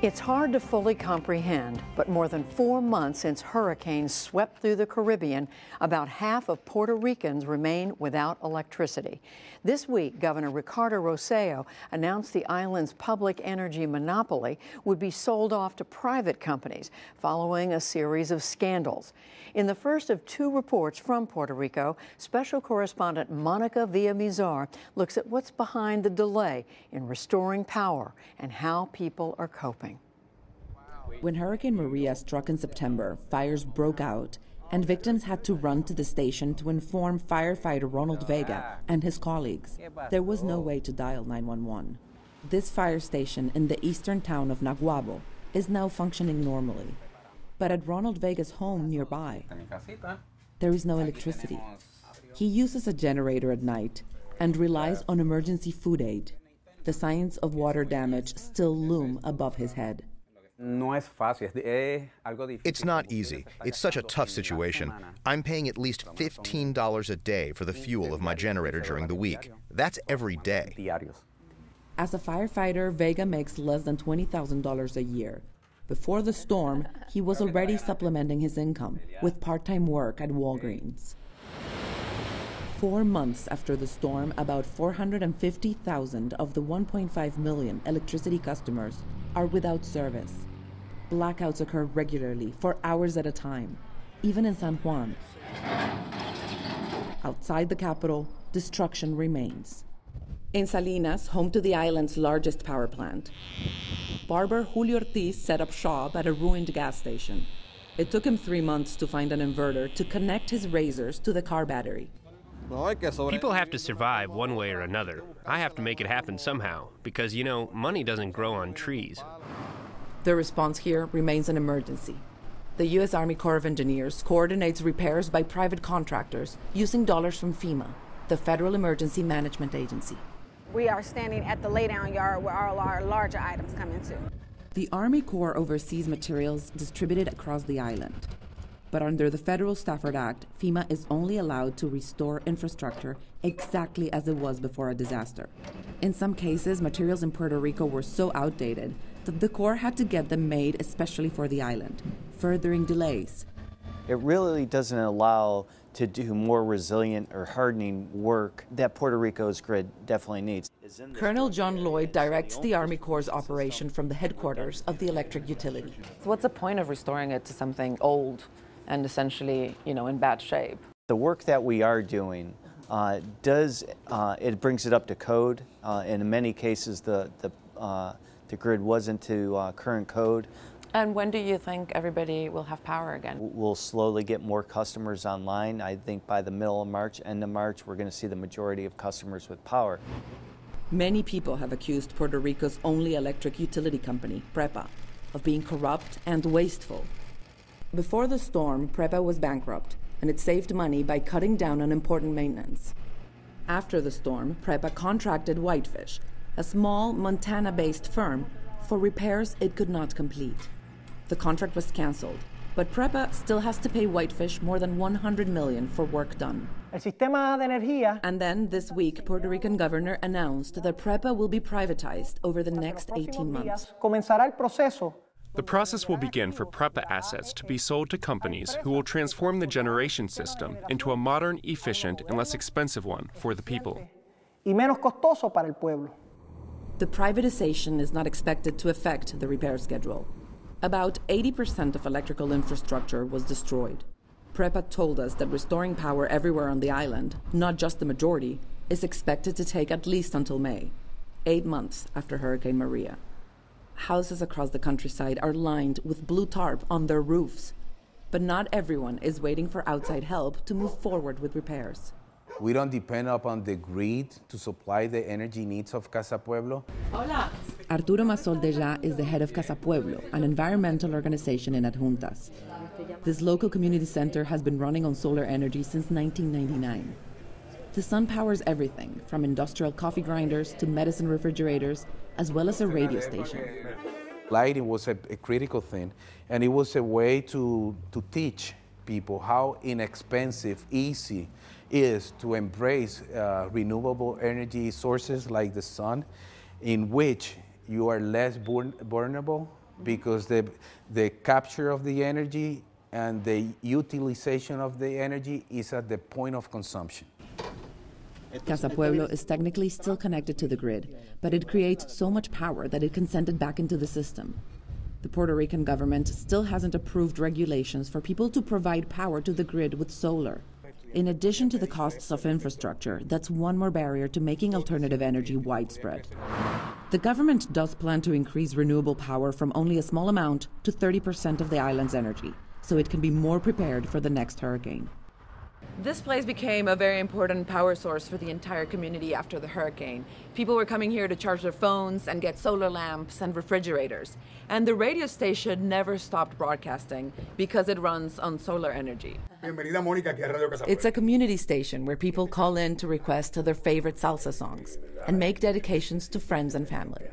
It's hard to fully comprehend, but more than 4 months since hurricanes swept through the Caribbean, about half of Puerto Ricans remain without electricity. This week, Governor Ricardo Rosselló announced the island's public energy monopoly would be sold off to private companies following a series of scandals. In the first of 2 reports from Puerto Rico, special correspondent Monica Villamizar looks at what's behind the delay in restoring power and how people are coping. When Hurricane Maria struck in September, fires broke out, and victims had to run to the station to inform firefighter Ronald Vega and his colleagues. There was no way to dial 911. This fire station in the eastern town of Naguabo is now functioning normally. But at Ronald Vega's home nearby, there is no electricity. He uses a generator at night and relies on emergency food aid. The signs of water damage still loom above his head. It's not easy. It's such a tough situation. I'm paying at least $15 a day for the fuel of my generator during the week. That's every day. As a firefighter, Vega makes less than $20,000 a year. Before the storm, he was already supplementing his income with part-time work at Walgreens. 4 months after the storm, about 450,000 of the 1.5 million electricity customers are without service. Blackouts occur regularly for hours at a time, even in San Juan. Outside the capital, destruction remains. In Salinas, home to the island's largest power plant, barber Julio Ortiz set up shop at a ruined gas station. It took him 3 months to find an inverter to connect his razors to the car battery. People have to survive one way or another. I have to make it happen somehow, because, you know, money doesn't grow on trees. The response here remains an emergency. The U.S. Army Corps of Engineers coordinates repairs by private contractors using dollars from FEMA, the Federal Emergency Management Agency. We are standing at the laydown yard where all our larger items come into. The Army Corps oversees materials distributed across the island. But under the Federal Stafford Act, FEMA is only allowed to restore infrastructure exactly as it was before a disaster. In some cases, materials in Puerto Rico were so outdated that the Corps had to get them made especially for the island, furthering delays. It really doesn't allow to do more resilient or hardening work that Puerto Rico's grid definitely needs. Colonel John Lloyd directs the Army Corps' operation from the headquarters of the electric utility. So what's the point of restoring it to something old and essentially, in bad shape? The work that we are doing it brings it up to code. In many cases, the grid wasn't to current code. And when do you think everybody will have power again? We'll slowly get more customers online. I think by the middle of March, end of March, we're going to see the majority of customers with power. Many people have accused Puerto Rico's only electric utility company, PREPA, of being corrupt and wasteful. Before the storm, PREPA was bankrupt, and it saved money by cutting down on important maintenance. After the storm, PREPA contracted Whitefish, a small Montana-based firm, for repairs it could not complete. The contract was canceled, but PREPA still has to pay Whitefish more than $100 million for work done. And then this week, Puerto Rican governor announced that PREPA will be privatized over the next 18 months. The process will begin for PREPA assets to be sold to companies who will transform the generation system into a modern, efficient, and less expensive one for the people. The privatization is not expected to affect the repair schedule. About 80% of electrical infrastructure was destroyed. PREPA told us that restoring power everywhere on the island, not just the majority, is expected to take at least until May, 8 months after Hurricane Maria. Houses across the countryside are lined with blue tarp on their roofs, but not everyone is waiting for outside help to move forward with repairs. We don't depend upon the grid to supply the energy needs of Casa Pueblo. Hola. Arturo Mazoldeja is the head of Casa Pueblo, an environmental organization in Adjuntas. This local community center has been running on solar energy since 1999. The sun powers everything, from industrial coffee grinders to medicine refrigerators, as well as a radio station. Lighting was a critical thing, and it was a way to teach people how inexpensive, easy is to embrace renewable energy sources like the sun, in which you are less vulnerable because the capture of the energy and the utilization of the energy is at the point of consumption. Casa Pueblo is technically still connected to the grid, but it creates so much power that it can send it back into the system. The Puerto Rican government still hasn't approved regulations for people to provide power to the grid with solar. In addition to the costs of infrastructure, that's one more barrier to making alternative energy widespread. The government does plan to increase renewable power from only a small amount to 30% of the island's energy, so it can be more prepared for the next hurricane. This place became a very important power source for the entire community after the hurricane. People were coming here to charge their phones and get solar lamps and refrigerators. And the radio station never stopped broadcasting because it runs on solar energy. It's a community station where people call in to request their favorite salsa songs and make dedications to friends and family.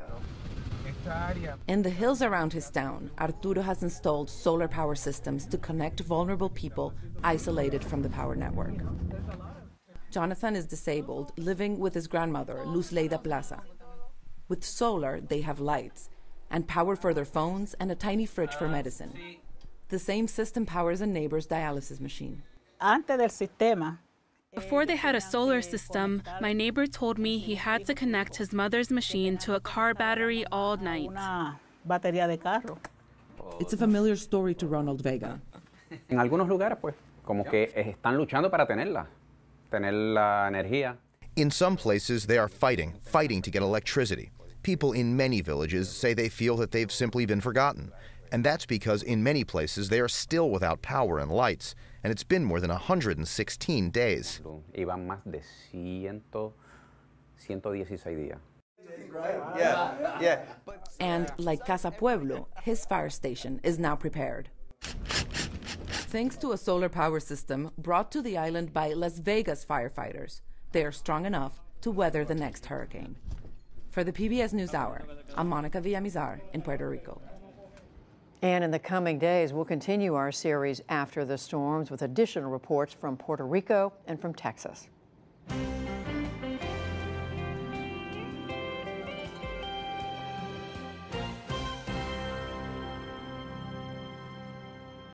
In the hills around his town, Arturo has installed solar power systems to connect vulnerable people isolated from the power network. Jonathan is disabled, living with his grandmother, Luz Leida Plaza. With solar, they have lights and power for their phones and a tiny fridge for medicine. The same system powers a neighbor's dialysis machine. Before they had a solar system, my neighbor told me he had to connect his mother's machine to a car battery all night. It's a familiar story to Ronald Vega. En algunos lugares, pues, como que están luchando para tener la energía. In some places, they are fighting to get electricity. People in many villages say they feel that they've simply been forgotten. And that's because in many places they are still without power and lights, and it's been more than 116 days. Iban más de 116 días. Yeah. And like Casa Pueblo, his fire station is now prepared. Thanks to a solar power system brought to the island by Las Vegas firefighters, they are strong enough to weather the next hurricane. For the PBS NewsHour, I'm Monica Villamizar in Puerto Rico. And in the coming days, we'll continue our series after the storms with additional reports from Puerto Rico and from Texas.